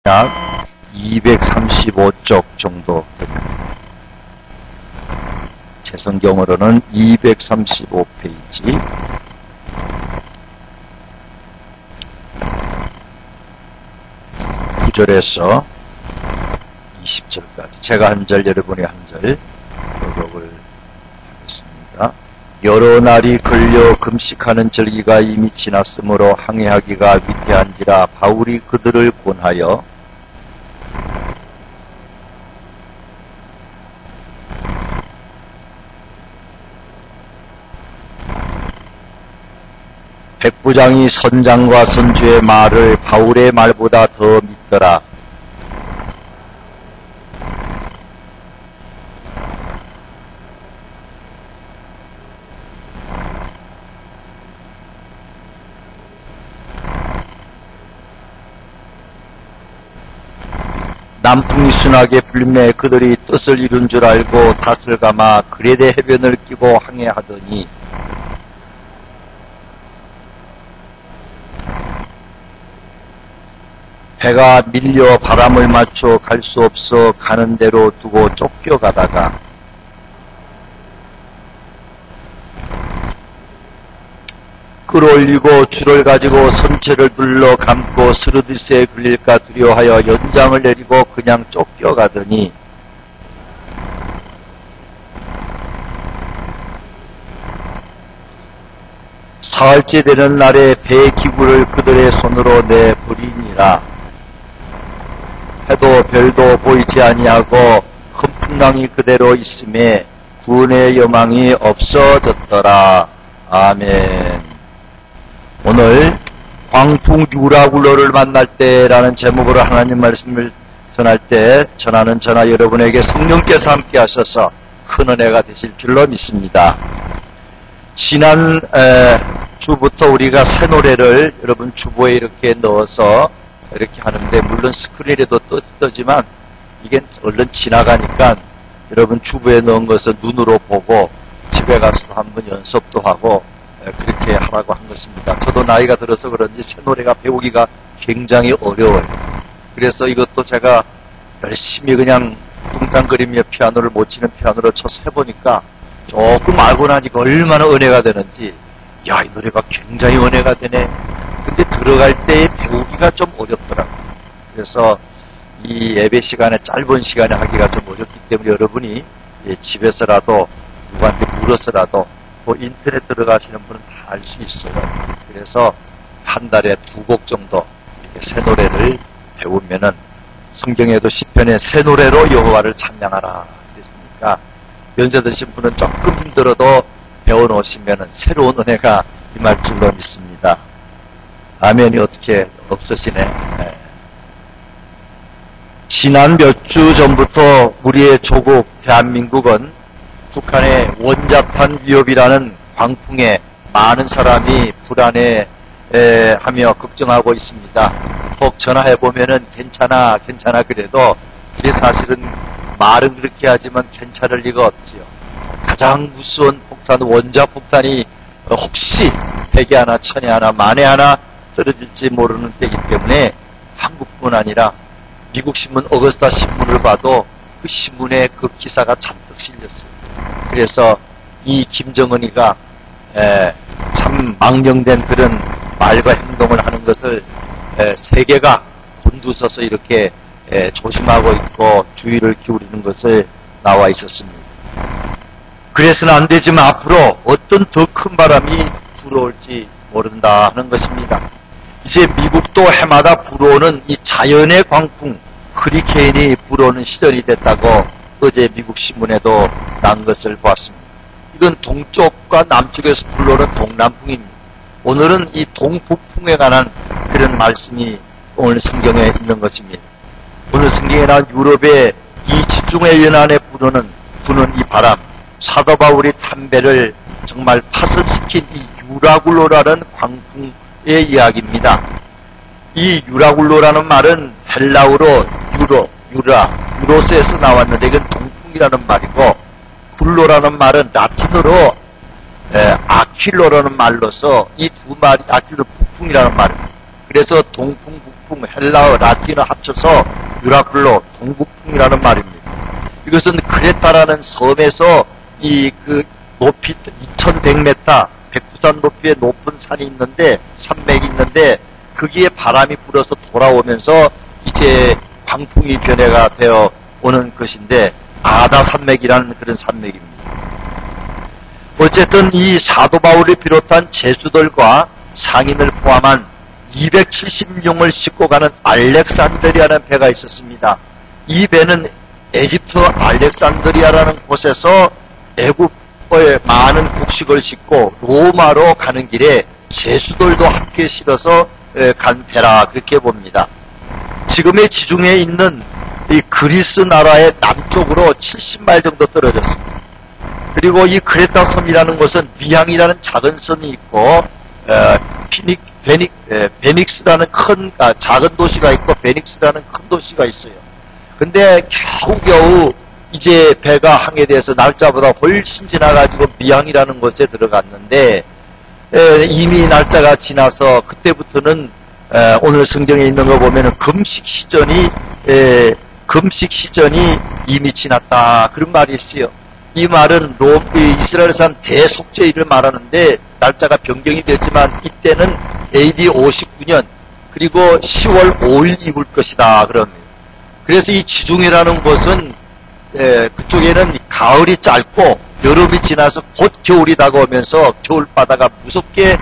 약 235쪽 정도 됩니다. 제 성경으로는 235페이지. 구절에서 20절까지 제가 한 절, 여러분이 한 절 교독을 하겠습니다. 여러 날이 걸려 금식하는 절기가 이미 지났으므로 항해하기가 위태한지라 바울이 그들을 권하여 백부장이 선장과 선주의 말을 바울의 말보다 더 믿더라. 남풍이 순하게 불매 그들이 뜻을 이룬 줄 알고 닷을 감아 그레데 해변을 끼고 항해하더니 배가 밀려 바람을 맞춰 갈 수 없어 가는 대로 두고 쫓겨가다가 끌어올리고 줄을 가지고 선체를 눌러 감고 스르디스에 걸릴까 두려워하여 연장을 내리고 그냥 쫓겨가더니 사흘째 되는 날에 배의 기구를 그들의 손으로 내버리니라. 해도 별도 보이지 아니하고 큰 풍랑이 그대로 있음에 구원의 여망이 없어졌더라. 아멘. 오늘 광풍 유라굴로를 만날 때라는 제목으로 하나님 말씀을 전할 때 전하는 저나 여러분에게 성령께서 함께 하셔서 큰 은혜가 되실 줄로 믿습니다. 지난 주부터 우리가 새 노래를 여러분 주보에 이렇게 넣어서 이렇게 하는데 물론 스크린에도 떠지만 이게 얼른 지나가니까 여러분 주보에 넣은 것을 눈으로 보고 집에 가서도 한번 연습도 하고 그렇게 하라고 한 것입니다. 저도 나이가 들어서 그런지 새 노래가 배우기가 굉장히 어려워요. 그래서 이것도 제가 열심히 그냥 뚱땅거리며 피아노를 못 치는 피아노로 쳐서 해보니까 조금 알고 나니까 얼마나 은혜가 되는지, 야, 이 노래가 굉장히 은혜가 되네. 근데 들어갈 때 배우기가 좀 어렵더라고요. 그래서 이 예배 시간에 짧은 시간에 하기가 좀 어렵기 때문에 여러분이 집에서라도 누구한테 물어서라도 또 인터넷 들어가시는 분은 다 알 수 있어요. 그래서 한 달에 2곡 정도 이렇게 새 노래를 배우면은 성경에도 시편에 새 노래로 여호와를 찬양하라 그랬으니까 연세 드신 분은 조금 힘들어도 배워놓으시면은 새로운 은혜가 임할 줄로 믿습니다. 아멘이 어떻게 없으시네. 네. 지난 몇 주 전부터 우리의 조국 대한민국은 북한의 원자탄 위협이라는 광풍에 많은 사람이 불안해하며 걱정하고 있습니다. 혹 전화해보면은 괜찮아 그래도 이게 사실은 말은 그렇게 하지만 괜찮을 리가 없지요. 가장 무서운 폭탄, 원자폭탄이 혹시 100에 하나, 1000에 하나, 만에 하나 떨어질지 모르는 때이기 때문에 한국뿐 아니라 미국 신문 어거스타 신문을 봐도 그 신문에 그 기사가 잔뜩 실렸어요. 그래서 이 김정은이가 참 망령된 그런 말과 행동을 하는 것을 세계가 곤두서서 이렇게 조심하고 있고 주의를 기울이는 것을 나와 있었습니다. 그래서는 안 되지만 앞으로 어떤 더 큰 바람이 불어올지 모른다 하는 것입니다. 이제 미국도 해마다 불어오는 이 자연의 광풍, 허리케인이 불어오는 시절이 됐다고 어제 미국 신문에도 난 것을 보았습니다. 이건 동쪽과 남쪽에서 불러오는 동남풍입니다. 오늘은 이 동북풍에 관한 그런 말씀이 오늘 성경에 있는 것입니다. 오늘 성경에 나온 유럽의 이 지중해 연안에 부는 이 바람, 사도 바울이 담배를 정말 파손시킨 이 유라굴로라는 광풍의 이야기입니다. 이 유라굴로라는 말은 헬라어로 유로스에서 나왔는데 이건 동풍이라는 말이고, 굴로라는 말은 라틴어로 아킬로라는 말로서 이 두 말이 아킬로 북풍이라는 말입니다. 그래서 동풍, 북풍, 헬라어, 라틴어 합쳐서 유라클로, 동북풍이라는 말입니다. 이것은 크레타라는 섬에서 높이 2100m, 백두산 높이의 높은 산이 있는데, 산맥이 있는데, 거기에 바람이 불어서 돌아오면서 이제 광풍이 변해가 되어 오는 것인데, 아다 산맥이라는 그런 산맥입니다. 어쨌든 이 사도 바울을 비롯한 제수들과 상인을 포함한 270명을 싣고 가는 알렉산드리아라는 배가 있었습니다. 이 배는 에집트 알렉산드리아라는 곳에서 애굽의 많은 곡식을 싣고 로마로 가는 길에 제수들도 함께 실어서 간 배라 그렇게 봅니다. 지금의 지중해에 있는 이 그리스 나라의 남쪽으로 70마일 정도 떨어졌습니다. 그리고 이 크레타 섬이라는 곳은 미항이라는 작은 섬이 있고 베닉스라는 작은 도시가 있고 베닉스라는 큰 도시가 있어요. 근데 겨우겨우 이제 배가 항해돼서 날짜보다 훨씬 지나가지고 미항이라는 곳에 들어갔는데 이미 날짜가 지나서 그때부터는 오늘 성경에 있는 거 보면은 금식 시전이 이미 지났다 그런 말이 있어요. 이 말은 이스라엘산 대속죄일을 말하는데 날짜가 변경이 됐지만 이때는 AD 59년 그리고 10월 5일 이후일 것이다 그럽니다. 그래서 이 지중해라는 곳은 그쪽에는 가을이 짧고 여름이 지나서 곧 겨울이 다가오면서 겨울바다가 무섭게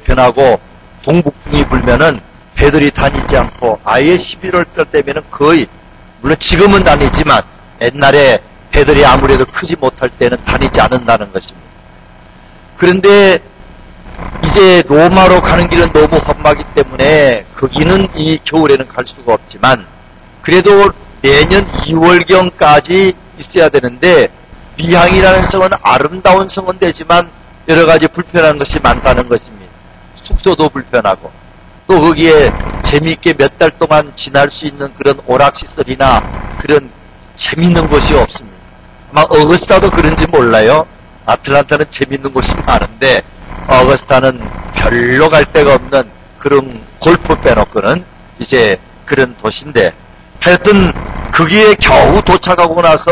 변하고 동북풍이 불면은 배들이 다니지 않고 아예 11월 달 되면은 거의 물론 지금은 다니지만 옛날에 배들이 아무래도 크지 못할 때는 다니지 않는다는 것입니다. 그런데 이제 로마로 가는 길은 너무 험하기 때문에 거기는 이 겨울에는 갈 수가 없지만 그래도 내년 2월경까지 있어야 되는데 미항이라는 성은 아름다운 성은 되지만 여러 가지 불편한 것이 많다는 것입니다. 숙소도 불편하고 또 거기에 재미있게 몇 달 동안 지날 수 있는 그런 오락시설이나 그런 재밌는 곳이 없습니다. 아마 어거스타도 그런지 몰라요. 아틀란타는 재밌는 곳이 많은데 어거스타는 별로 갈 데가 없는 그런 골프 빼놓고는 이제 그런 도시인데 하여튼 거기에 겨우 도착하고 나서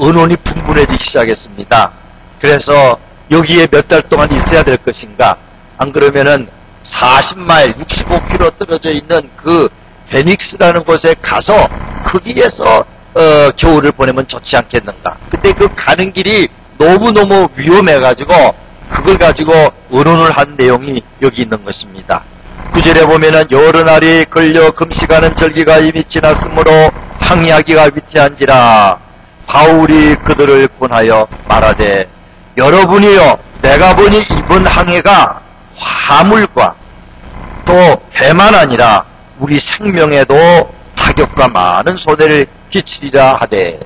은혼이 분분해지기 시작했습니다. 그래서 여기에 몇 달 동안 있어야 될 것인가 안 그러면은 40마일 65km 떨어져 있는 그 베닉스라는 곳에 가서 거기에서 겨울을 보내면 좋지 않겠는가. 근데 그 가는 길이 너무너무 위험해가지고 그걸 가지고 의논을 한 내용이 여기 있는 것입니다. 9절에 보면은 여러 날이 걸려 금식하는 절기가 이미 지났으므로 항해하기가 위태한지라 바울이 그들을 권하여 말하되 여러분이요 내가 보니 이번 항해가 화물과 또 배만 아니라 우리 생명에도 타격과 많은 손해를 끼치리라 하되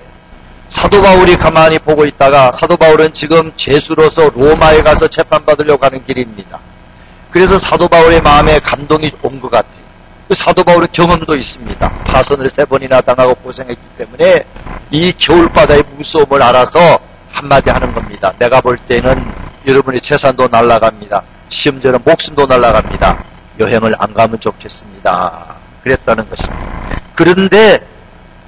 사도 바울이 가만히 보고 있다가 사도 바울은 지금 죄수로서 로마에 가서 재판받으려고 하는 길입니다. 그래서 사도 바울의 마음에 감동이 온 것 같아요. 사도 바울은 경험도 있습니다. 파선을 3번이나 당하고 고생했기 때문에 이 겨울바다의 무서움을 알아서 한마디 하는 겁니다. 내가 볼 때는 여러분의 재산도 날아갑니다. 심지어는 목숨도 날아갑니다. 여행을 안 가면 좋겠습니다. 그랬다는 것입니다. 그런데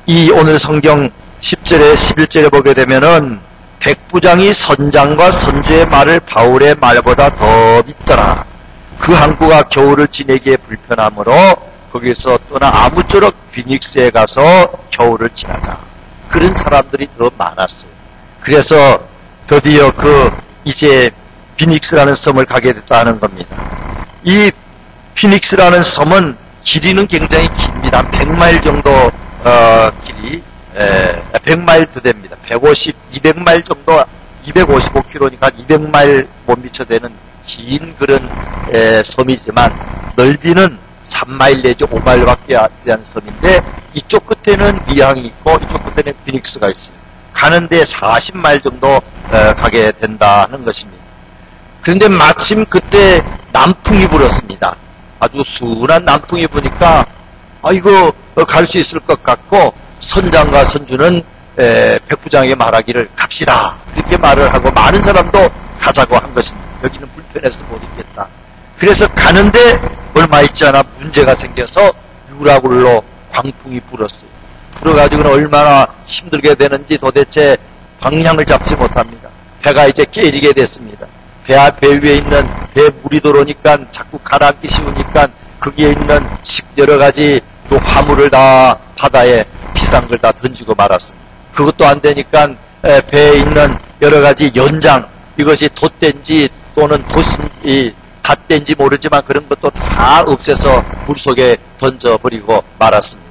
이 오늘 성경 10절에 11절에 보게 되면은 백부장이 선장과 선주의 말을 바울의 말보다 더 믿더라. 그 항구가 겨울을 지내기에 불편하므로 거기서 떠나 아무쪼록 비닉스에 가서 겨울을 지나자. 그런 사람들이 더 많았어요. 그래서 드디어 이제 비닉스라는 섬을 가게 됐다는 겁니다. 이 피닉스라는 섬은 길이는 굉장히 깁니다. 100마일 정도 길이 100마일 더 됩니다. 150, 200마일 정도 255km니까 200마일 못 미쳐 되는 긴 그런 섬이지만 넓이는 3마일 내지 5마일밖에 안 되는 섬인데 이쪽 끝에는 미항이 있고 이쪽 끝에는 피닉스가 있어요. 가는데 40마일 정도 가게 된다는 것입니다. 그런데 마침 그때 남풍이 불었습니다. 아주 순한 남풍이 부니까 이거 갈 수 있을 것 같고 선장과 선주는 백부장에게 말하기를 갑시다. 그렇게 말을 하고 많은 사람도 가자고 한 것입니다. 여기는 불편해서 못 있겠다. 그래서 가는데 얼마 있지 않아 문제가 생겨서 유라굴로 광풍이 불었어요. 불어가지고는 얼마나 힘들게 되는지 도대체 방향을 잡지 못합니다. 배가 이제 깨지게 됐습니다. 배 위에 있는 배 물이 들어오니까 자꾸 가라앉기 쉬우니까 거기에 있는 여러 가지 또 화물을 다 바다에 비싼 걸 다 던지고 말았습니다. 그것도 안 되니까 배에 있는 여러 가지 연장, 이것이 돛된지 또는 닷된지 모르지만 그런 것도 다 없애서 물속에 던져버리고 말았습니다.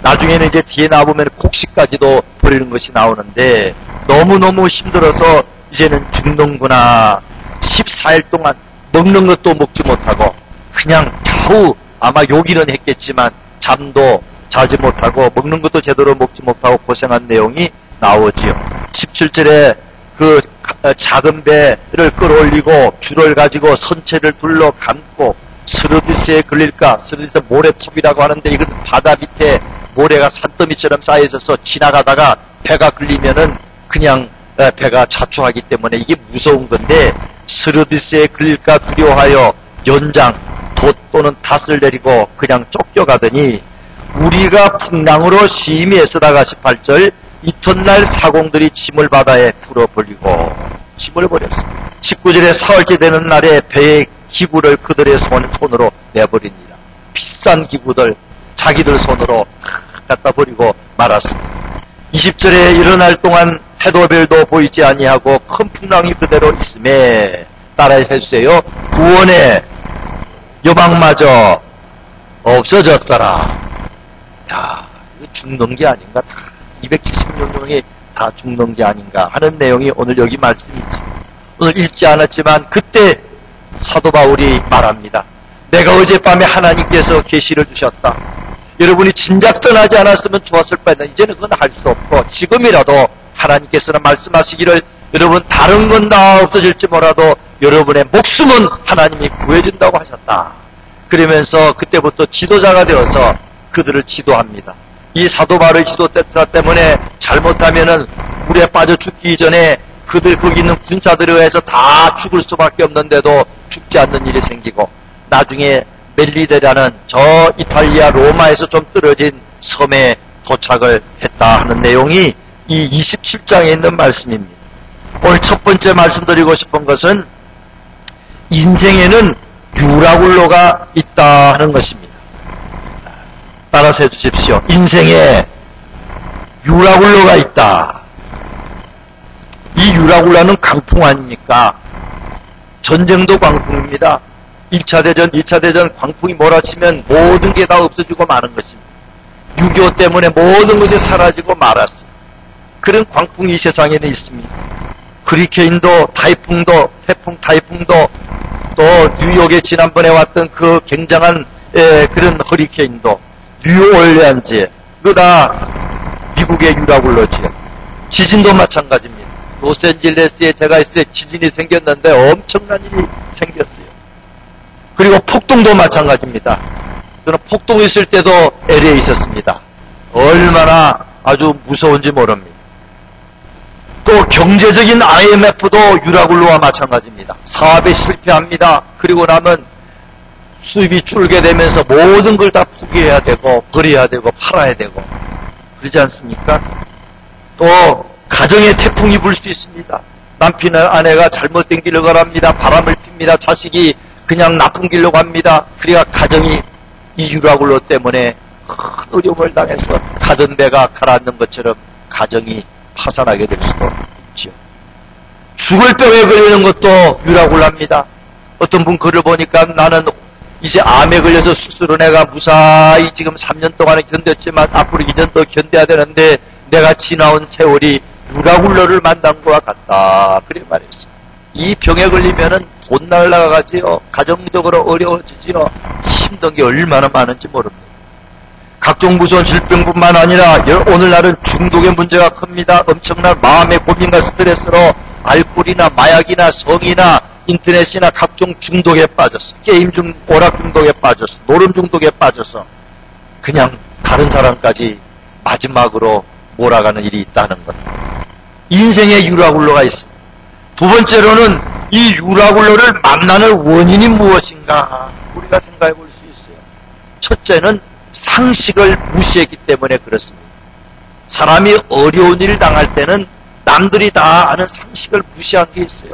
나중에는 이제 뒤에 나보면 곡식까지도 버리는 것이 나오는데 너무너무 힘들어서 이제는 죽는구나. 14일 동안 먹는 것도 먹지 못하고 그냥 겨우 아마 요기는 했겠지만 잠도 자지 못하고 먹는 것도 제대로 먹지 못하고 고생한 내용이 나오지요. 17절에 그 작은 배를 끌어올리고 줄을 가지고 선체를 둘러 감고 스르디스에 걸릴까. 스르디스 모래톱이라고 하는데 이건 바다 밑에 모래가 산더미처럼 쌓여 있어서 지나가다가 배가 걸리면은 그냥 배가 자초하기 때문에 이게 무서운 건데 스르디스에 걸릴까 두려워하여 연장 돛 또는 닷을 내리고 그냥 쫓겨가더니 우리가 풍랑으로 심히 애쓰다가 18절 이튿날 사공들이 짐을 바다에 풀어버리고 짐을 버렸습니다. 19절에 사흘째 되는 날에 배의 기구를 그들의 손으로 내버리니라. 비싼 기구들 자기들 손으로 갖다 버리고 말았습니다. 20절에 일어날 동안 해도 별도 보이지 아니하고 큰 풍랑이 그대로 있음에 따라해 주세요. 구원의 여망마저 없어졌더라. 야, 이거 죽는 게 아닌가? 다 276명이 다 죽는 게 아닌가 하는 내용이 오늘 여기 말씀이죠. 오늘 읽지 않았지만 그때 사도 바울이 말합니다. 내가 어젯밤에 하나님께서 계시를 주셨다. 여러분이 진작 떠나지 않았으면 좋았을 뻔했다. 이제는 그건 할 수 없고 지금이라도 하나님께서는 말씀하시기를 여러분 다른 건 다 없어질지 몰라도 여러분의 목숨은 하나님이 구해준다고 하셨다. 그러면서 그때부터 지도자가 되어서 그들을 지도합니다. 이 사도 바울의 지도 때문에 잘못하면은 물에 빠져 죽기 전에 그들 거기 있는 군사들에 의해서 다 죽을 수밖에 없는데도 죽지 않는 일이 생기고 나중에 멜리데라는 저 이탈리아 로마에서 좀 떨어진 섬에 도착을 했다 하는 내용이 이 27장에 있는 말씀입니다. 오늘 첫 번째 말씀드리고 싶은 것은 인생에는 유라굴로가 있다 하는 것입니다. 따라서 해주십시오. 인생에 유라굴로가 있다. 이 유라굴로는 강풍 아닙니까? 전쟁도 광풍입니다. 1차 대전, 2차 대전 광풍이 몰아치면 모든 게 다 없어지고 마는 것입니다. 6.25 때문에 모든 것이 사라지고 말았습니다. 그런 광풍이 이 세상에는 있습니다. 허리케인도, 타이풍도, 태풍 타이풍도, 또 뉴욕에 지난번에 왔던 그 굉장한 그런 허리케인도, 뉴올리안즈, 그거 다 미국의 유라굴로지요. 지진도 마찬가지입니다. 로스앤젤레스에 제가 있을 때 지진이 생겼는데 엄청난 일이 생겼어요. 그리고 폭동도 마찬가지입니다. 저는 폭동 있을 때도 LA에 있었습니다. 얼마나 아주 무서운지 모릅니다. 또 경제적인 IMF도 유라굴로와 마찬가지입니다. 사업에 실패합니다. 그리고 나면 수입이 줄게 되면서 모든 걸 다 포기해야 되고 버려야 되고 팔아야 되고 그러지 않습니까? 또 가정에 태풍이 불 수 있습니다. 남편이나 아내가 잘못된 길을 걸합니다. 바람을 핍니다. 자식이 그냥 나쁜 길로 갑니다. 그래야 가정이 이 유라굴로 때문에 큰 어려움을 당해서 가던 배가 가라앉는 것처럼 가정이 파산하게 될 수도 있죠. 죽을 병에 걸리는 것도 유라굴로입니다. 어떤 분 글을 보니까 나는 이제 암에 걸려서 수술을 내가 무사히 지금 3년 동안은 견뎠지만 앞으로 2년 더 견뎌야 되는데 내가 지나온 세월이 유라굴로를 만난 것과 같다. 그래 말했어요. 이 병에 걸리면은 돈 날라가지요. 가정적으로 어려워지지요. 힘든 게 얼마나 많은지 모릅니다. 각종 무서운 질병뿐만 아니라 오늘날은 중독의 문제가 큽니다. 엄청난 마음의 고민과 스트레스로 알코올이나 마약이나 성이나 인터넷이나 각종 중독에 빠졌어. 게임 오락 중독에 빠졌어. 노름 중독에 빠져서 그냥 다른 사람까지 마지막으로 몰아가는 일이 있다는 것. 인생의 유라굴로가 있습니다. 두 번째로는 이 유라굴로를 만나는 원인이 무엇인가 우리가 생각해 볼 수 있어요. 첫째는 상식을 무시했기 때문에 그렇습니다. 사람이 어려운 일을 당할 때는 남들이 다 아는 상식을 무시한 게 있어요.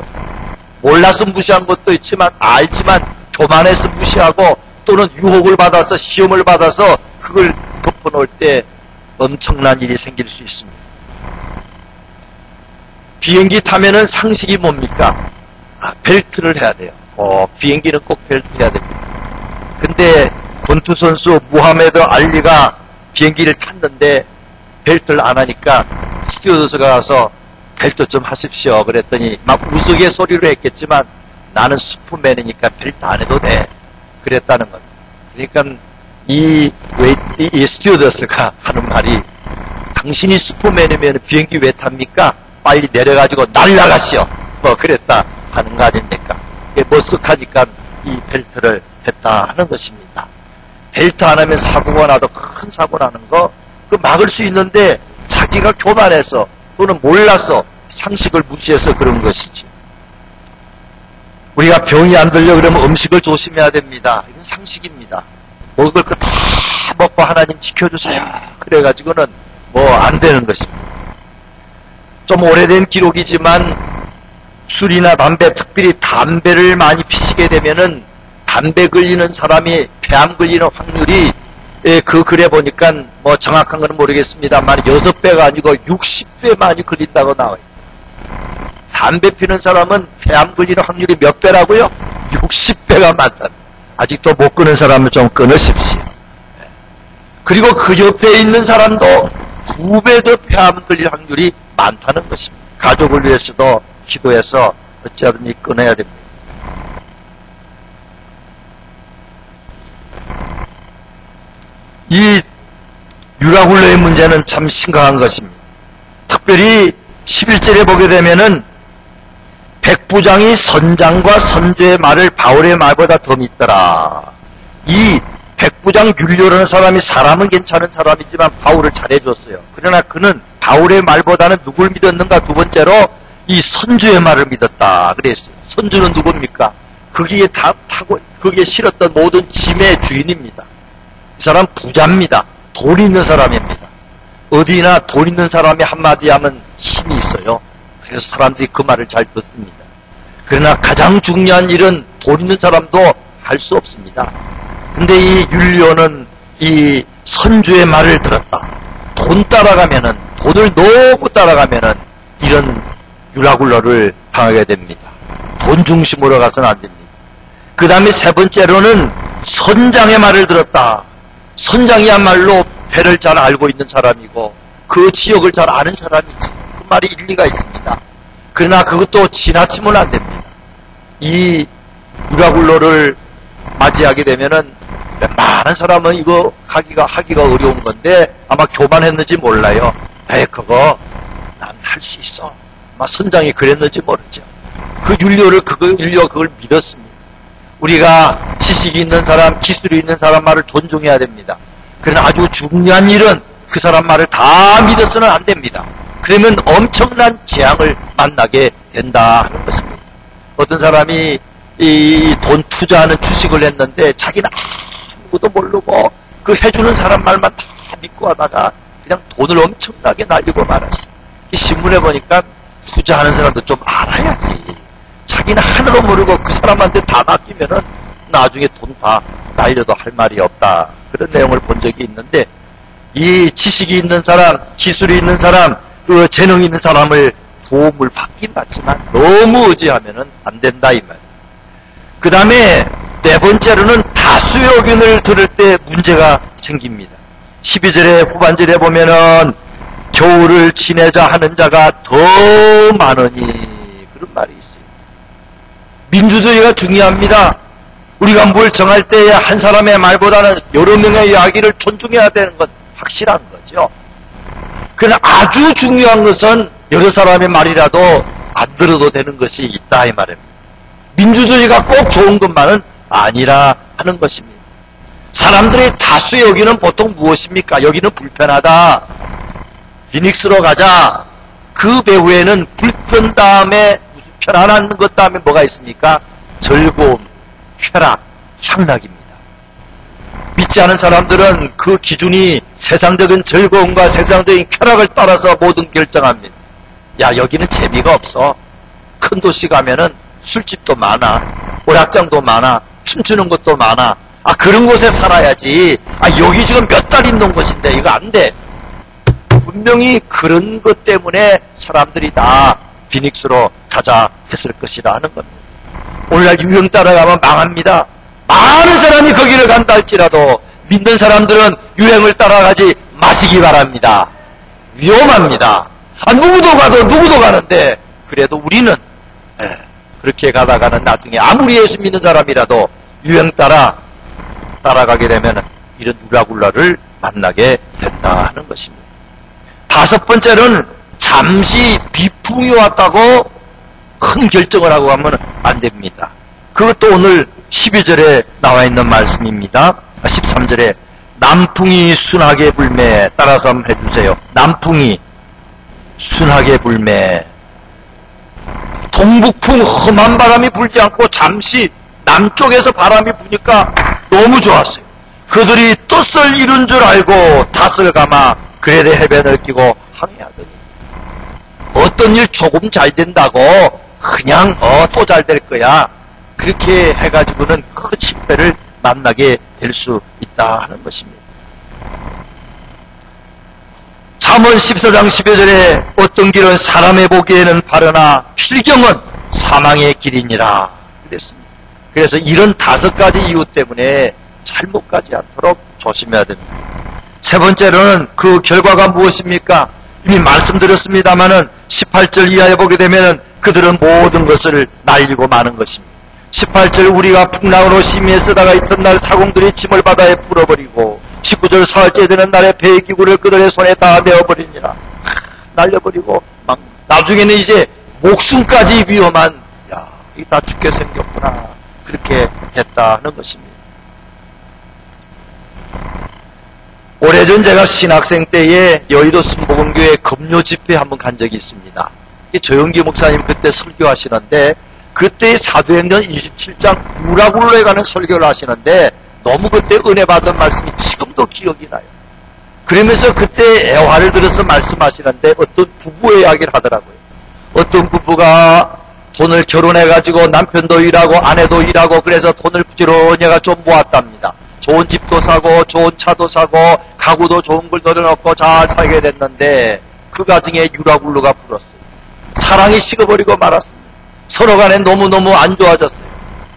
몰라서 무시한 것도 있지만 알지만 교만해서 무시하고 또는 유혹을 받아서 시험을 받아서 그걸 덮어놓을 때 엄청난 일이 생길 수 있습니다. 비행기 타면은 상식이 뭡니까? 벨트를 해야 돼요. 비행기는 꼭 벨트 해야 됩니다. 근데 권투 선수 무하메드 알리가 비행기를 탔는데 벨트를 안 하니까 스튜어디스가 가서 벨트 좀 하십시오. 그랬더니 막 우스갯소리로 했겠지만 나는 슈퍼맨이니까 벨트 안 해도 돼. 그랬다는 겁니다. 그러니까 이 스튜어디스가 하는 말이 당신이 슈퍼맨이면 비행기 왜 탑니까? 빨리 내려가지고 날아가시오. 뭐 그랬다 하는 거 아닙니까? 머쓱하니까 이 벨트를 했다 하는 것입니다. 벨트 안 하면 사고가 나도 큰 사고 나는 거 그 막을 수 있는데 자기가 교만해서 또는 몰라서 상식을 무시해서 그런 것이지. 우리가 병이 안 들려 그러면 음식을 조심해야 됩니다. 이건 상식입니다. 먹을 거 다 먹고 하나님 지켜주세요. 그래가지고는 뭐 안 되는 것입니다. 좀 오래된 기록이지만 술이나 담배, 특별히 담배를 많이 피시게 되면은 담배 걸리는 사람이 폐암 걸리는 확률이 그 글에 보니까 뭐 정확한 건 모르겠습니다만 6배가 아니고 60배 많이 걸린다고 나와요. 담배 피는 사람은 폐암 걸리는 확률이 몇 배라고요? 60배가 많다. 아직도 못 끊은 사람은 좀 끊으십시오. 그리고 그 옆에 있는 사람도 2배 더 폐암 걸릴 확률이 많다는 것입니다. 가족을 위해서도 기도해서 어찌하든지 끊어야 됩니다. 이 유라굴로의 문제는 참 심각한 것입니다. 특별히 11절에 보게 되면은 백부장이 선장과 선조의 말을 바울의 말보다 더 믿더라. 이 백부장 율료라는 사람이 사람은 괜찮은 사람이지만 바울을 잘해줬어요. 그러나 그는 바울의 말보다는 누굴 믿었는가? 두 번째로 이 선조의 말을 믿었다 그랬어요. 선조는 누굽니까? 거기에 거기에 실었던 모든 짐의 주인입니다. 이 사람 부자입니다. 돈 있는 사람입니다. 어디나 돈 있는 사람이 한마디 하면 힘이 있어요. 그래서 사람들이 그 말을 잘 듣습니다. 그러나 가장 중요한 일은 돈 있는 사람도 할 수 없습니다. 근데 이 율리오는 이 선주의 말을 들었다. 돈을 너무 따라가면은 이런 유라굴로를 당하게 됩니다. 돈 중심으로 가서는 안 됩니다. 그 다음에 세 번째로는 선장의 말을 들었다. 선장이야말로 배를 잘 알고 있는 사람이고 그 지역을 잘 아는 사람이지. 그 말이 일리가 있습니다. 그러나 그것도 지나치면 안 됩니다. 이 유라굴로를 맞이하게 되면은 많은 사람은 이거 하기가 어려운 건데 아마 교만했는지 몰라요. 그거 난 할 수 있어. 아마 선장이 그랬는지 모르죠. 그 율리오가 그걸 믿었습니다. 우리가 지식이 있는 사람, 기술이 있는 사람 말을 존중해야 됩니다. 그러나 아주 중요한 일은 그 사람 말을 다 믿어서는 안 됩니다. 그러면 엄청난 재앙을 만나게 된다 하는 것입니다. 어떤 사람이 이 돈 투자하는 주식을 했는데 자기는 아무것도 모르고 그 해주는 사람 말만 다 믿고 하다가 그냥 돈을 엄청나게 날리고 말았어요. 신문에 보니까 투자하는 사람도 좀 알아야지. 자기는 하나도 모르고 그 사람한테 다 맡기면은 나중에 돈 다 날려도 할 말이 없다. 그런 내용을 본 적이 있는데 이 지식이 있는 사람, 기술이 있는 사람, 그 재능이 있는 사람을 도움을 받긴 받지만 너무 의지하면은 안 된다 이 말. 그 다음에 네 번째로는 다수의 의견을 들을 때 문제가 생깁니다. 12절의 후반절에 보면은 겨울을 지내자 하는 자가 더 많으니 그런 말이 있어요. 민주주의가 중요합니다. 우리가 뭘 정할 때에 한 사람의 말보다는 여러 명의 이야기를 존중해야 되는 건 확실한 거죠. 그러나 아주 중요한 것은 여러 사람의 말이라도 안 들어도 되는 것이 있다 이 말입니다. 민주주의가 꼭 좋은 것만은 아니라 하는 것입니다. 사람들이 다수의 여기는 보통 무엇입니까? 여기는 불편하다. 피닉스로 가자. 그 배후에는 불편 다음에 무슨 편안한 것 다음에 뭐가 있습니까? 즐거움, 쾌락, 향락입니다. 믿지 않은 사람들은 그 기준이 세상적인 즐거움과 세상적인 쾌락을 따라서 모든 결정합니다. 야, 여기는 재미가 없어. 큰 도시 가면은 술집도 많아, 오락장도 많아, 춤추는 것도 많아. 아, 그런 곳에 살아야지. 아, 여기 지금 몇 달 있는 곳인데 이거 안 돼. 분명히 그런 것 때문에 사람들이 다 피닉스로 가자 했을 것이라는 겁니다. 오늘날 유형 따라가면 망합니다. 많은 사람이 거기를 간다 할지라도 믿는 사람들은 유행을 따라가지 마시기 바랍니다. 위험합니다. 아, 누구도 가는데 그래도 우리는 그렇게 가다가는 나중에 아무리 예수 믿는 사람이라도 유행 따라가게 되면 이런 우라굴라를 만나게 된다 하는 것입니다. 다섯 번째는 잠시 비풍이 왔다고 큰 결정을 하고 가면 안 됩니다. 그것도 오늘 12절에 나와 있는 말씀입니다. 13절에 남풍이 순하게 불매. 따라서 한번 해주세요. 남풍이 순하게 불매. 동북풍 험한 바람이 불지 않고 잠시 남쪽에서 바람이 부니까 너무 좋았어요. 그들이 뜻을 이룬 줄 알고 닷을 감아 그레데 해변을 끼고 항해하더니 어떤 일 조금 잘 된다고 그냥 또 잘 될 거야 그렇게 해가지고는 큰 실패를 만나게 될 수 있다 하는 것입니다. 잠언 14장 12절에 어떤 길은 사람의 보기에는 바르나 필경은 사망의 길이니라 그랬습니다. 그래서 이런 다섯 가지 이유 때문에 잘못 가지 않도록 조심해야 됩니다. 세 번째로는 그 결과가 무엇입니까? 이미 말씀드렸습니다마는 18절 이하에 보게 되면 그들은 모든 것을 날리고 마는 것입니다. 18절 우리가 풍랑으로 심히에 쓰다가 이튿날 사공들이 짐을 바다에 풀어버리고 19절 사흘째 되는 날에 배의 기구를 그들의 손에 다 내어버리니라. 날려버리고 막 나중에는 이제 목숨까지 위험한 이 다 죽게 생겼구나 그렇게 했다는 것입니다. 오래전 제가 신학생 때에 여의도 순복음교회 금요 집회 한번 간 적이 있습니다. 조영기 목사님 그때 설교하시는데 그때 사도행전 27장 우라굴로에 가는 설교를 하시는데 너무 그때 은혜 받은 말씀이 지금도 기억이 나요. 그러면서 그때 애화를 들어서 말씀하시는데 어떤 부부의 이야기를 하더라고요. 어떤 부부가 돈을 결혼해가지고 남편도 일하고 아내도 일하고 그래서 돈을 부지런히 좀 모았답니다. 좋은 집도 사고 좋은 차도 사고 가구도 좋은 걸 들여놓고 잘 살게 됐는데 그 가정에 유라굴로가 불었어요. 사랑이 식어버리고 말았습니다. 서로 간에 너무너무 안 좋아졌어요.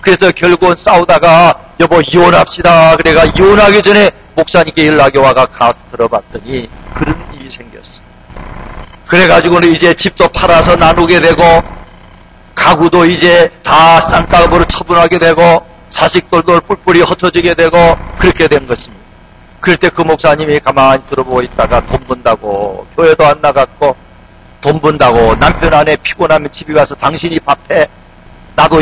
그래서 결국은 싸우다가 여보 이혼합시다. 그래가 이혼하기 전에 목사님께 연락이 와가 가서 들어봤더니 그런 일이 생겼어요. 그래가지고는 이제 집도 팔아서 나누게 되고 가구도 이제 다 쌍값으로 처분하게 되고 사식돌돌 뿔뿔이 흩어지게 되고 그렇게 된 것입니다. 그럴 때 그 목사님이 가만히 들어보고 있다가 돈 번다고 교회도 안 나갔고 돈 번다고 남편 아내 피곤하면 집에 가서 당신이 밥해 나도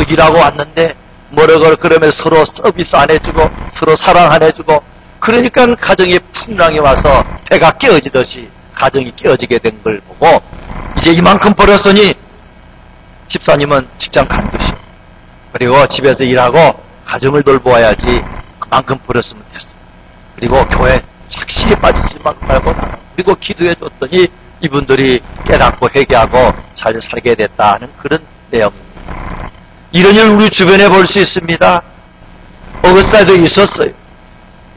일하고 왔는데 뭐라고 그러면서 서로 서비스 안 해주고 서로 사랑 안 해주고 그러니까 가정에 풍랑이 와서 배가 깨어지듯이 가정이 깨어지게 된 걸 보고 이제 이만큼 벌었으니 집사님은 직장 간두시오. 그리고 집에서 일하고 가정을 돌보아야지 그만큼 벌었으면 됐어. 그리고 교회 착실히 빠지지 말고 나가. 그리고 기도해 줬더니 이분들이 깨닫고 회개하고 잘 살게 됐다 하는 그런 내용입니다. 이런 일 우리 주변에 볼 수 있습니다. 어긋사에도 있었어요.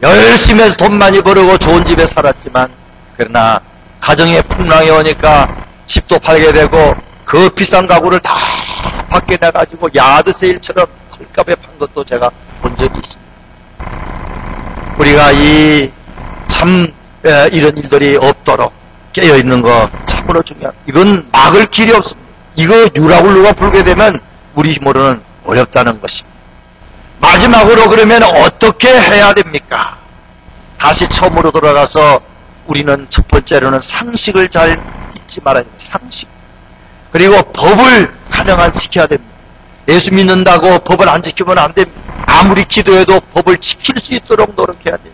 열심히 해서 돈 많이 벌고 좋은 집에 살았지만 그러나 가정에 풍랑이 오니까 집도 팔게 되고 그 비싼 가구를 다 밖에 내가지고 야드 세일처럼 헐값에 판 것도 제가 본 적이 있습니다. 우리가 이런 일들이 없도록 깨어있는 거 참으로 중요합니다. 이건 막을 길이 없습니다. 이거 유라굴로가 불게 되면 우리 힘으로는 어렵다는 것입니다. 마지막으로 그러면 어떻게 해야 됩니까? 다시 처음으로 돌아가서 우리는 첫 번째로는 상식을 잘 잊지 말아야 됩니다. 상식. 그리고 법을 가능한 지켜야 됩니다. 예수 믿는다고 법을 안 지키면 안 됩니다. 아무리 기도해도 법을 지킬 수 있도록 노력해야 되죠.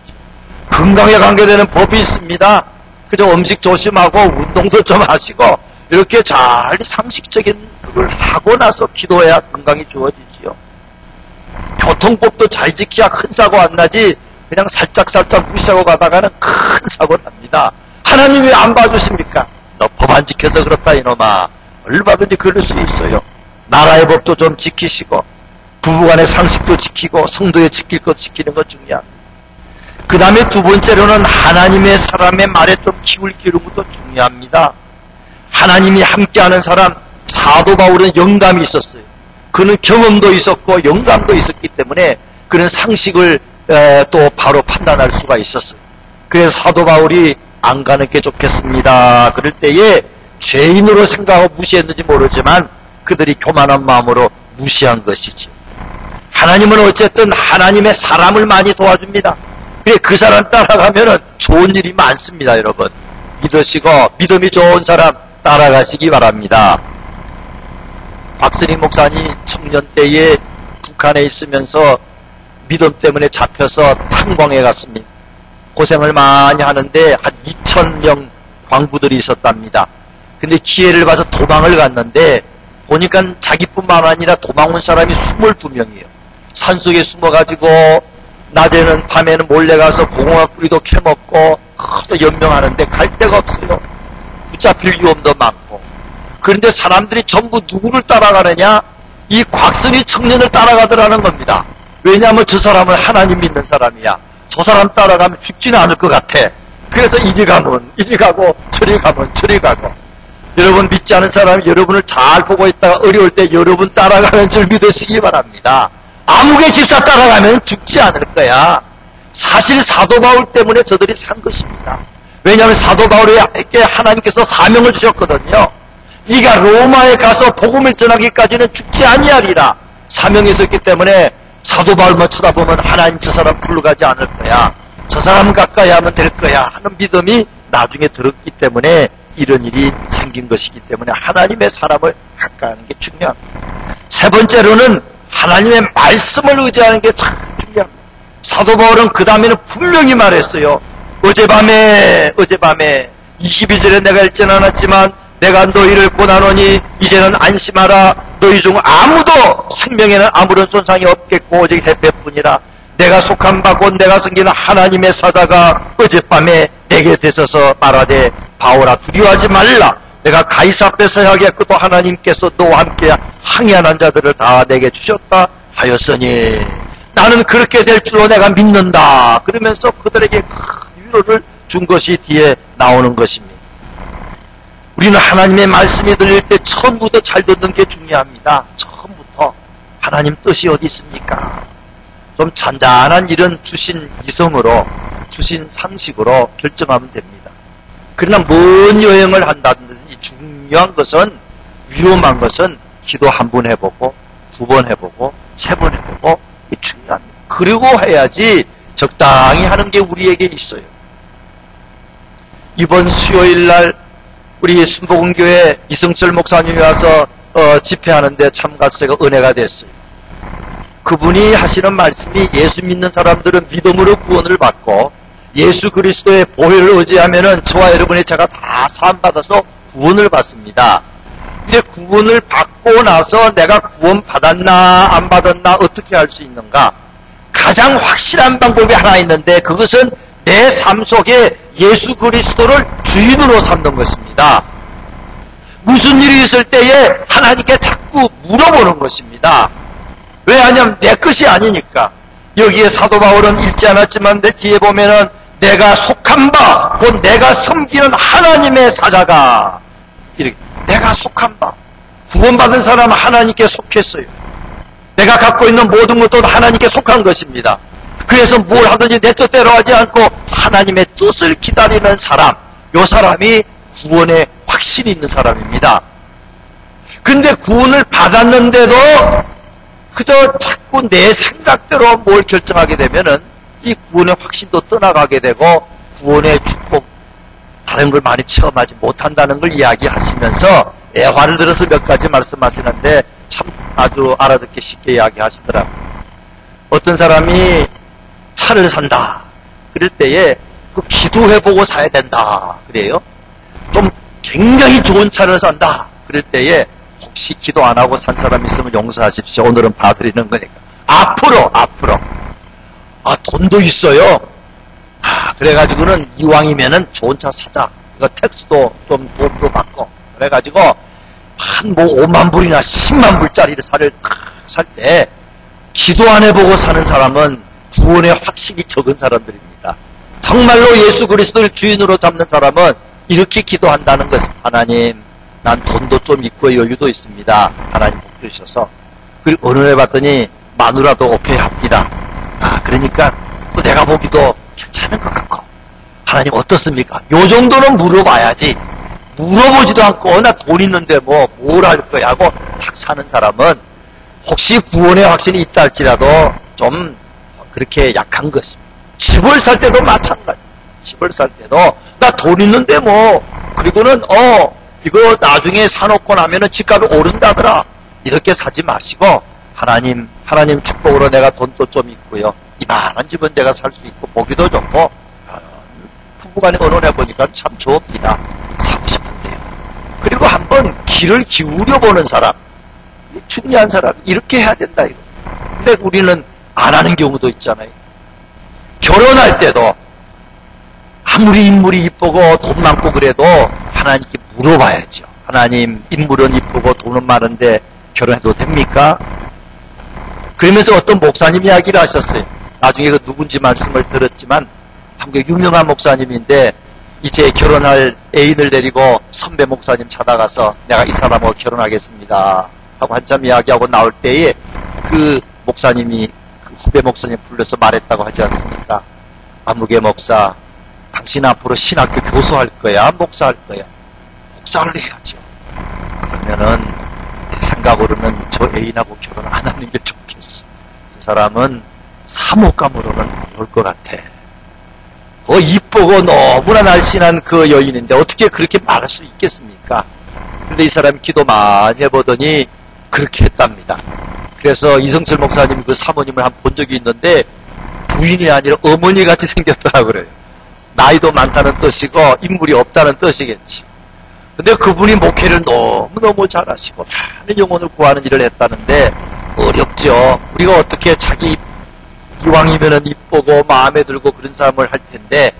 건강에 관계되는 법이 있습니다. 그저 음식 조심하고 운동도 좀 하시고 이렇게 잘 상식적인 그걸 하고 나서 기도해야 건강이 주어지지요. 교통법도 잘 지켜야 큰 사고 안 나지 그냥 살짝살짝 무시하고 가다가는 큰 사고 납니다. 하나님이 왜 안 봐주십니까? 너 법 안 지켜서 그렇다 이놈아. 얼마든지 그럴 수 있어요. 나라의 법도 좀 지키시고 부부간의 상식도 지키고 성도의 지킬 것 지키는 것 중요합니다. 그 다음에 두 번째로는 하나님의 사람의 말에 좀 기울 기르는 것도 중요합니다. 하나님이 함께하는 사람 사도 바울은 영감이 있었어요. 그는 경험도 있었고 영감도 있었기 때문에 그는 상식을 또 바로 판단할 수가 있었어요. 그래서 사도 바울이 안 가는 게 좋겠습니다. 그럴 때에 죄인으로 생각하고 무시했는지 모르지만 그들이 교만한 마음으로 무시한 것이지. 하나님은 어쨌든 하나님의 사람을 많이 도와줍니다. 그래 그 사람 따라가면은 좋은 일이 많습니다. 여러분 믿으시고 믿음이 좋은 사람 따라가시기 바랍니다. 박선희 목사님 청년 때에 북한에 있으면서 믿음 때문에 잡혀서 탐광에 갔습니다. 고생을 많이 하는데 한 2,000명 광부들이 있었답니다. 근데 기회를 봐서 도망을 갔는데 보니까 자기뿐만 아니라 도망 온 사람이 22명이에요. 산속에 숨어가지고 낮에는 밤에는 몰래 가서 고구마 뿌리도 캐먹고 연명하는데 갈 데가 없어요. 붙잡힐 위험도 많고. 그런데 사람들이 전부 누구를 따라가느냐? 이 곽선희 청년을 따라가더라는 겁니다. 왜냐하면 저 사람은 하나님 믿는 사람이야. 저 사람 따라가면 죽지는 않을 것 같아. 그래서 이리 가면 이리 가고 저리 가면 저리 가고. 여러분 믿지 않은 사람이 여러분을 잘 보고 있다가 어려울 때 여러분 따라가는 줄 믿으시기 바랍니다. 아무개 집사 따라가면 죽지 않을 거야. 사실 사도 바울 때문에 저들이 산 것입니다. 왜냐하면 사도 바울에게 하나님께서 사명을 주셨거든요. 네가 로마에 가서 복음을 전하기까지는 죽지 아니하리라 사명이 있었기 때문에 사도 바울만 쳐다보면 하나님 저 사람 불러가지 않을 거야. 저 사람 가까이 하면 될 거야 하는 믿음이 나중에 들었기 때문에 이런 일이 생긴 것이기 때문에 하나님의 사람을 가까이 하는 게 중요합니다. 세 번째로는 하나님의 말씀을 의지하는 게 참 중요합니다. 사도 바울은 그 다음에는 분명히 말했어요. 어젯밤에 22절에 내가 읽지는 않았지만 내가 너희를 고난하노니 이제는 안심하라. 너희 중 아무도 생명에는 아무런 손상이 없겠고 오직 해배뿐이라. 내가 속한 바 곧 내가 섬기는 하나님의 사자가 어젯밤에 내게 대서서 말하되 바울아 두려워하지 말라. 내가 가이사 앞에서 하겠고 또 하나님께서 너와 함께 항해하는 자들을 다 내게 주셨다 하였으니 나는 그렇게 될 줄로 내가 믿는다. 그러면서 그들에게 큰 위로를 준 것이 뒤에 나오는 것입니다. 우리는 하나님의 말씀이 들릴 때 처음부터 잘 듣는 게 중요합니다. 처음부터 하나님 뜻이 어디 있습니까? 좀 잔잔한 이런 주신 이성으로 주신 상식으로 결정하면 됩니다. 그러나 먼 여행을 한다든지 중요한 것은 위험한 것은 기도 한 번 해보고 두 번 해보고 세 번 해보고 이게 중요합니다. 그리고 해야지 적당히 하는 게 우리에게 있어요. 이번 수요일 날 우리 순복음교회 이승철 목사님이 와서 집회하는데 참가해서 은혜가 됐어요. 그분이 하시는 말씀이 예수 믿는 사람들은 믿음으로 구원을 받고 예수 그리스도의 보혈을 의지하면은 저와 여러분의 죄가 다 사함받아서 구원을 받습니다. 근데 구원을 받고 나서 내가 구원 받았나 안 받았나 어떻게 할 수 있는가? 가장 확실한 방법이 하나 있는데 그것은 내 삶 속에 예수 그리스도를 주인으로 삼는 것입니다. 무슨 일이 있을 때에 하나님께 자꾸 물어보는 것입니다. 왜 하냐면 내 것이 아니니까. 여기에 사도 바울은 읽지 않았지만 내 뒤에 보면은 내가 속한 바 곧 내가 섬기는 하나님의 사자가 이렇게 내가 속한 바 구원받은 사람은 하나님께 속했어요. 내가 갖고 있는 모든 것도 하나님께 속한 것입니다. 그래서 뭘 하든지 내 뜻대로 하지 않고 하나님의 뜻을 기다리는 사람, 이 사람이 구원에 확신이 있는 사람입니다. 근데 구원을 받았는데도 그저 자꾸 내 생각대로 뭘 결정하게 되면은 이 구원의 확신도 떠나가게 되고 구원의 축복, 다른 걸 많이 체험하지 못한다는 걸 이야기하시면서 애화를 들어서 몇 가지 말씀하시는데 참 아주 알아듣기 쉽게 이야기하시더라고요. 어떤 사람이 차를 산다. 그럴 때에 그 기도해보고 사야 된다. 그래요. 좀 굉장히 좋은 차를 산다. 그럴 때에 혹시 기도 안 하고 산 사람 있으면 용서하십시오. 오늘은 봐드리는 거니까. 앞으로. 돈도 있어요. 그래가지고는 이왕이면은 좋은 차 사자. 이거 텍스도 좀 돈도 받고. 그래가지고 한 5만 불이나 10만 불짜리를 살 때 기도 안 해보고 사는 사람은 구원에 확실히 적은 사람들입니다. 정말로 예수 그리스도를 주인으로 잡는 사람은 이렇게 기도한다는 것은 하나님, 난 돈도 좀 있고 여유도 있습니다. 하나님 복 주셔서. 그리고 어느 날 봤더니 마누라도 오케이 합니다. 그러니까 또 내가 보기도 괜찮은 것 같고. 하나님 어떻습니까? 요 정도는 물어봐야지. 물어보지도 않고 나 돈 있는데 뭘 할 거야 하고 탁 사는 사람은 혹시 구원의 확신이 있다 할지라도 좀 그렇게 약한 것입니다. 집을 살 때도 마찬가지. 집을 살 때도 나 돈 있는데 그리고는 이거 나중에 사놓고 나면은 집값이 오른다더라. 이렇게 사지 마시고 하나님 축복으로 내가 돈도 좀 있고요. 이만한 집은 내가 살 수 있고 보기도 좋고 부부간에 의논해 보니까 참 좋습니다. 사고 싶은데요. 그리고 한번 귀를 기울여 보는 사람, 중요한 사람 이렇게 해야 된다 이거. 근데 우리는 안 하는 경우도 있잖아요. 결혼할 때도 아무리 인물이 이쁘고 돈 많고 그래도 하나님께 물어봐야죠. 하나님, 인물은 이쁘고 돈은 많은데 결혼해도 됩니까? 그러면서 어떤 목사님 이야기를 하셨어요. 나중에 그 누군지 말씀을 들었지만 한국의 유명한 목사님인데 이제 결혼할 애인을 데리고 선배 목사님 찾아가서 내가 이 사람하고 결혼하겠습니다 하고 한참 이야기하고 나올 때에 그 목사님이 그 후배 목사님 불러서 말했다고 하지 않습니까? 아무개 목사, 당신 앞으로 신학교 교수할 거야? 목사할 거야? 목사를 해야죠. 그러면은 내 생각으로는 저 애인하고 결혼 안 하는 게 좋겠어. 그 사람은 사목감으로는 안 올 것 같아. 이쁘고 너무나 날씬한 그 여인인데 어떻게 그렇게 말할 수 있겠습니까? 근데 이 사람이 기도 많이 해보더니 그렇게 했답니다. 그래서 이성철 목사님 그 사모님을 한 번 본 적이 있는데 부인이 아니라 어머니같이 생겼더라 그래요. 나이도 많다는 뜻이고 인물이 없다는 뜻이겠지. 근데 그분이 목회를 너무너무 잘하시고 많은 영혼을 구하는 일을 했다는데 어렵죠. 우리가 어떻게 자기 이왕이면은 이쁘고 마음에 들고 그런 사람을 할 텐데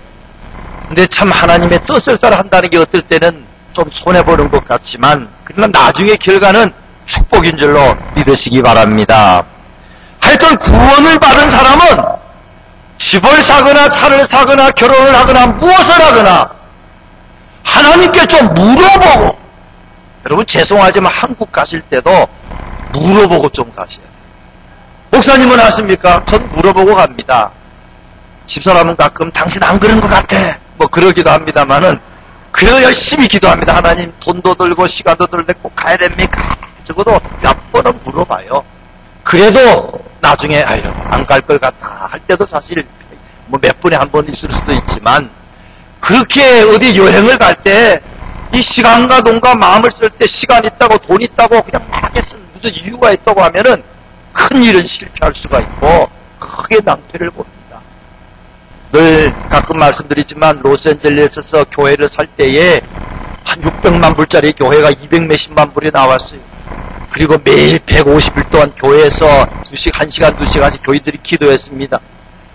근데 참 하나님의 뜻을 따라 한다는 게 어떨 때는 좀 손해보는 것 같지만 그러나 나중에 결과는 축복인 줄로 믿으시기 바랍니다. 하여튼 구원을 받은 사람은 집을 사거나 차를 사거나 결혼을 하거나 무엇을 하거나 하나님께 좀 물어보고 여러분 죄송하지만 한국 가실 때도 물어보고 좀 가셔야 돼요. 목사님은 하십니까? 전 물어보고 갑니다. 집사람은 가끔 당신 안 그런 것 같아 그러기도 합니다만은 그래도 열심히 기도합니다. 하나님 돈도 들고 시간도 들고 꼭 가야 됩니까? 적어도 몇 번은 물어봐요. 그래도 나중에 안 갈 걸 같아 할 때도 사실 몇 번에 한 번 있을 수도 있지만 그렇게 어디 여행을 갈 때 이 시간과 돈과 마음을 쓸 때 시간 있다고 돈 있다고 그냥 막 했으면 무슨 이유가 있다고 하면은 큰 일은 실패할 수가 있고 크게 낭패를 봅니다. 늘 가끔 말씀드리지만 로스앤젤레스에서 교회를 살 때에 한 600만 불짜리 교회가 200몇십만 불이 나왔어요. 그리고 매일 150일 동안 교회에서 1시간, 2시간씩 교인들이 기도했습니다.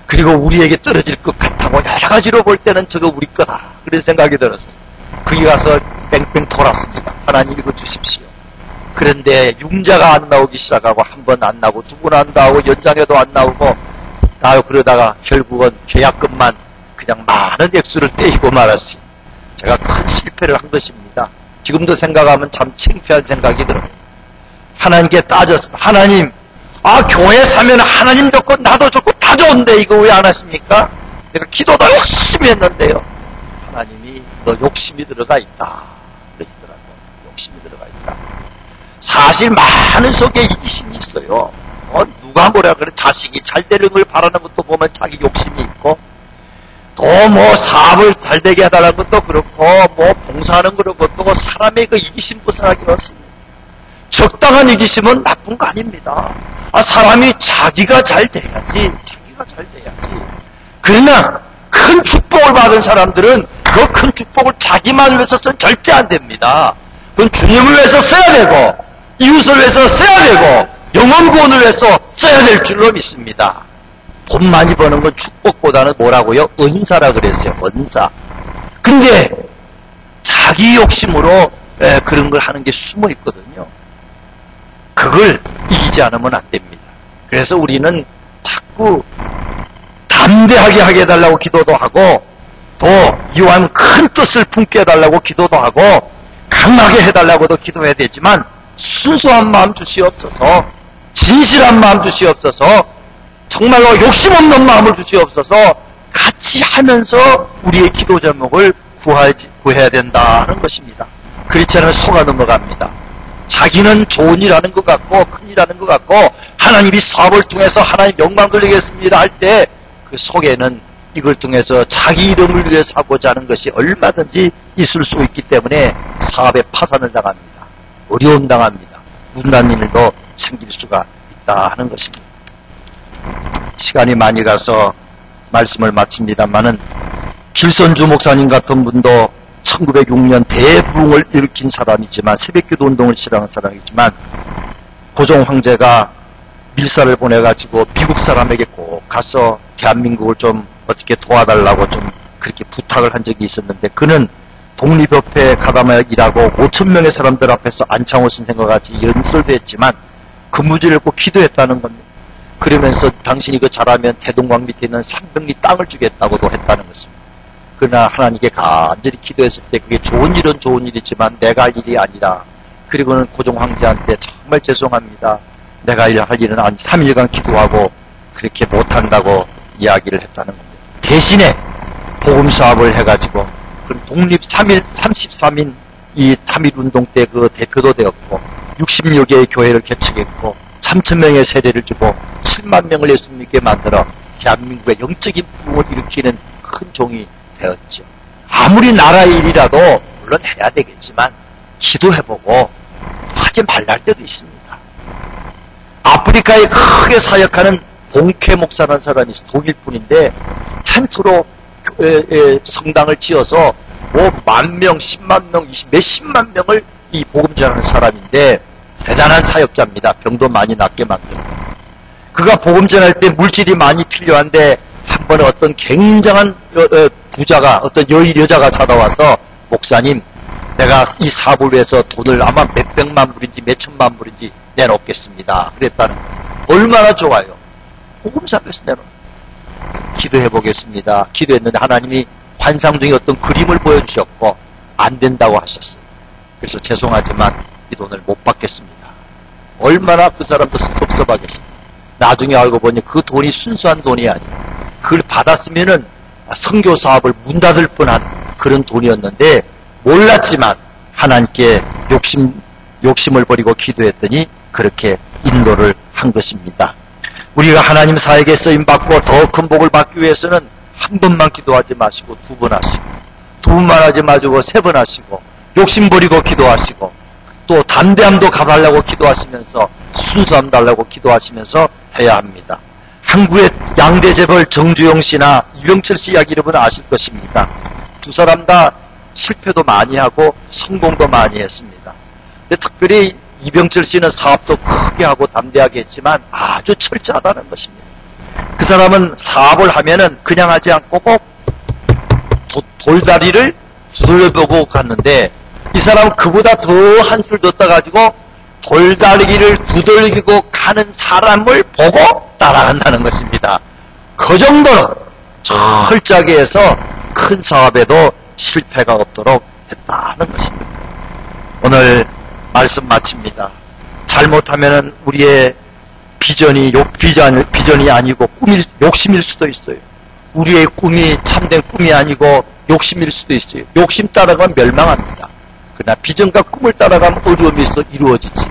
그리고 우리에게 떨어질 것 같다고 여러 가지로 볼 때는 저거 우리 거다. 그런 생각이 들었어요. 거기 가서 뺑뺑 돌았습니다. 하나님 이거 주십시오. 그런데 융자가 안 나오기 시작하고 한 번 안 나오고 두 번 안 나오고 연장해도 안 나오고 그러다가 결국은 계약금만 그냥 많은 액수를 떼이고 말았어요. 제가 큰 실패를 한 것입니다. 지금도 생각하면 참 창피한 생각이 들어요. 하나님께 따졌습니다. 하나님, 교회 사면 하나님 좋고 나도 좋고 다 좋은데 이거 왜 안 하십니까? 내가 기도도 열심히 했는데요. 하나님이 너 욕심이 들어가 있다. 그러시더라고요. 욕심이 들어가 있다. 사실 많은 속에 이기심이 있어요. 누가 뭐라 그래. 자식이 잘 되는 걸 바라는 것도 보면 자기 욕심이 있고 또 사업을 잘 되게 해달라는 것도 그렇고 봉사하는 것도 사람의 그 이기심 벗어나기 어렵습니다. 적당한 이기심은 나쁜 거 아닙니다. 사람이 자기가 잘 돼야지. 그러나 큰 축복을 받은 사람들은 그 큰 축복을 자기만 위해서 써는 절대 안 됩니다. 그건 주님을 위해서 써야 되고, 이웃을 위해서 써야 되고, 영혼 구원을 위해서 써야 될 줄로 믿습니다. 돈 많이 버는 건 축복보다는 뭐라고요? 은사라 그랬어요. 은사. 근데 자기 욕심으로 그런 걸 하는 게 숨어 있거든요. 그걸 이기지 않으면 안 됩니다. 그래서 우리는 자꾸 담대하게 하게 해달라고 기도도 하고, 또 이왕 큰 뜻을 품게 해달라고 기도도 하고, 강하게 해달라고도 기도해야 되지만, 순수한 마음 주시옵소서, 진실한 마음 주시옵소서, 정말로 욕심 없는 마음을 주시옵소서, 같이 하면서 우리의 기도 제목을 구해야 된다는 것입니다. 그렇지 않으면 속아 넘어갑니다. 자기는 좋은 일 하는 것 같고, 큰 일 하는 것 같고, 하나님이 사업을 통해서 하나님 영광 돌리겠습니다 할 때, 그 속에는 이걸 통해서 자기 이름을 위해서 하고자 하는 것이 얼마든지 있을 수 있기 때문에 사업에 파산을 당합니다. 어려움 당합니다. 문단 일도 생길 수가 있다 하는 것입니다. 시간이 많이 가서 말씀을 마칩니다만은, 길선주 목사님 같은 분도 1906년 대부흥을 일으킨 사람이지만, 새벽기도 운동을 실행한 사람이지만, 고종 황제가 밀사를 보내가지고 미국 사람에게 꼭 가서 대한민국을 좀 어떻게 도와달라고 좀 그렇게 부탁을 한 적이 있었는데, 그는 독립협회에 가담하여 일하고 5,000명의 사람들 앞에서 안창호 선생과 같이 연설도 했지만 근무지를 꼭 기도했다는 겁니다. 그러면서 당신이 그 잘하면 대동강 밑에 있는 300리 땅을 주겠다고도 했다는 것입니다. 그러나 하나님께 간절히 기도했을 때 그게 좋은 일은 좋은 일이지만 내가 할 일이 아니라, 그리고는 고종 황제한테 정말 죄송합니다, 내가 할 일은 3일간 기도하고 그렇게 못한다고 이야기를 했다는 겁니다. 대신에 복음사업을 해가지고 독립 33인 이 tamil운동 때 그 대표도 되었고, 60여 개의 교회를 개척했고, 3,000명의 세례를 주고 7만 명을 예수 믿게 만들어 대한민국의 영적인 부흥을 일으키는 큰 종이 되었죠. 아무리 나라의 일이라도 물론 해야 되겠지만 기도해보고 하지 말랄 때도 있습니다. 아프리카에 크게 사역하는 봉케 목사라는 사람이 있어. 독일 분인데 텐트로 성당을 지어서 뭐 10,000명, 100,000명, 몇십만 명을 이 복음 전하는 사람인데 대단한 사역자입니다. 병도 많이 낫게 만들고. 그가 복음 전할 때 물질이 많이 필요한데 한 번에 어떤 굉장한 부자가, 어떤 여자가 찾아와서, 목사님, 내가 이 사업을 위해서 돈을 아마 몇백만 불인지 몇천만 불인지 내놓겠습니다. 그랬다는 거예요. 얼마나 좋아요. 복음사업에서 내놓은. 기도해 보겠습니다. 기도했는데 하나님이 환상 중에 어떤 그림을 보여주셨고 안 된다고 하셨어요. 그래서 죄송하지만 이 돈을 못 받겠습니다. 얼마나 그 사람도 섭섭하겠습니다. 나중에 알고 보니 그 돈이 순수한 돈이 아니에요. 그걸 받았으면은 선교 사업을 문 닫을 뻔한 그런 돈이었는데 몰랐지만 하나님께 욕심을 버리고 기도했더니 그렇게 인도를 한 것입니다. 우리가 하나님 사역에 쓰임받고 더 큰 복을 받기 위해서는 한 번만 기도하지 마시고 2번 하시고, 2번만 하지 마시고 3번 하시고, 욕심 버리고 기도하시고, 또 담대함도 가달라고 기도하시면서, 순수함 달라고 기도하시면서 해야 합니다. 한국의 양대 재벌 정주영 씨나 이병철 씨 이야기 여러분 아실 것입니다. 두 사람 다 실패도 많이 하고 성공도 많이 했습니다. 근데 특별히 이병철 씨는 사업도 크게 하고 담대하게 했지만 아주 철저하다는 것입니다. 그 사람은 사업을 하면은 그냥 하지 않고 꼭 돌다리를 두들려보고 갔는데, 이 사람은 그보다 더 한술 더 떠가지고 돌다리기를 두들기고 가는 사람을 보고 따라간다는 것입니다. 그 정도로 철저하게 해서 큰 사업에도 실패가 없도록 했다는 것입니다. 오늘 말씀 마칩니다. 잘못하면 우리의 비전이 아니고 욕심일 수도 있어요. 우리의 꿈이 참된 꿈이 아니고 욕심일 수도 있어요. 욕심 따라가면 멸망합니다. 그러나 비전과 꿈을 따라가면 어려움이 있어 이루어지지.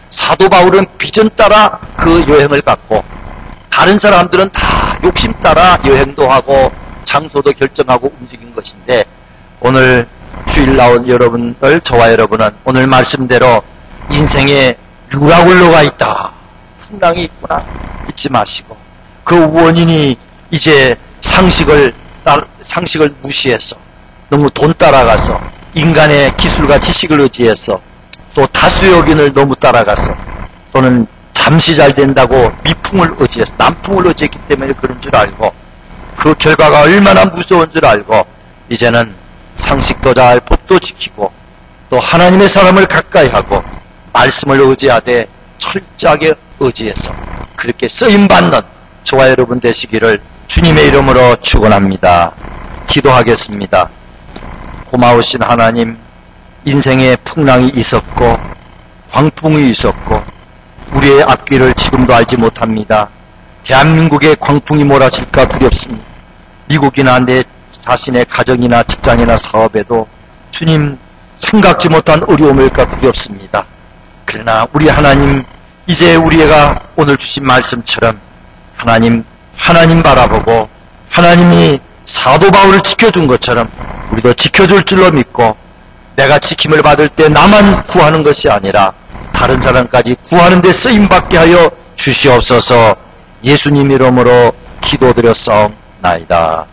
사도 바울은 비전 따라 그 여행을 갔고, 다른 사람들은 다 욕심 따라 여행도 하고 장소도 결정하고 움직인 것인데, 오늘 주일 나온 여러분들, 저와 여러분은 오늘 말씀대로 인생에 유라굴로가 있다, 풍랑이 있구나 잊지 마시고, 그 원인이 이제 상식을 무시해서 너무 돈 따라가서 인간의 기술과 지식을 의지해서 또 다수의 의견을 너무 따라가서 또는 잠시 잘 된다고 미풍을 의지해서 남풍을 의지했기 때문에 그런 줄 알고 그 결과가 얼마나 무서운 줄 알고 이제는 상식도 잘 법도 지키고 또 하나님의 사람을 가까이 하고 말씀을 의지하되 철저하게 의지해서 그렇게 쓰임받는 저와 여러분 되시기를 주님의 이름으로 축원합니다. 기도하겠습니다. 고마우신 하나님, 인생에 풍랑이 있었고 광풍이 있었고 우리의 앞길을 지금도 알지 못합니다. 대한민국에 광풍이 몰아칠까 두렵습니다. 미국이나 내 자신의 가정이나 직장이나 사업에도 주님 생각지 못한 어려움일까 두렵습니다. 그러나 우리 하나님, 이제 우리가 오늘 주신 말씀처럼 하나님 바라보고 하나님이 사도 바울을 지켜준 것처럼 우리도 지켜줄 줄로 믿고 내가 지킴을 받을 때 나만 구하는 것이 아니라 다른 사람까지 구하는 데 쓰임받게 하여 주시옵소서. 예수님 이름으로 기도드렸사옵나이다.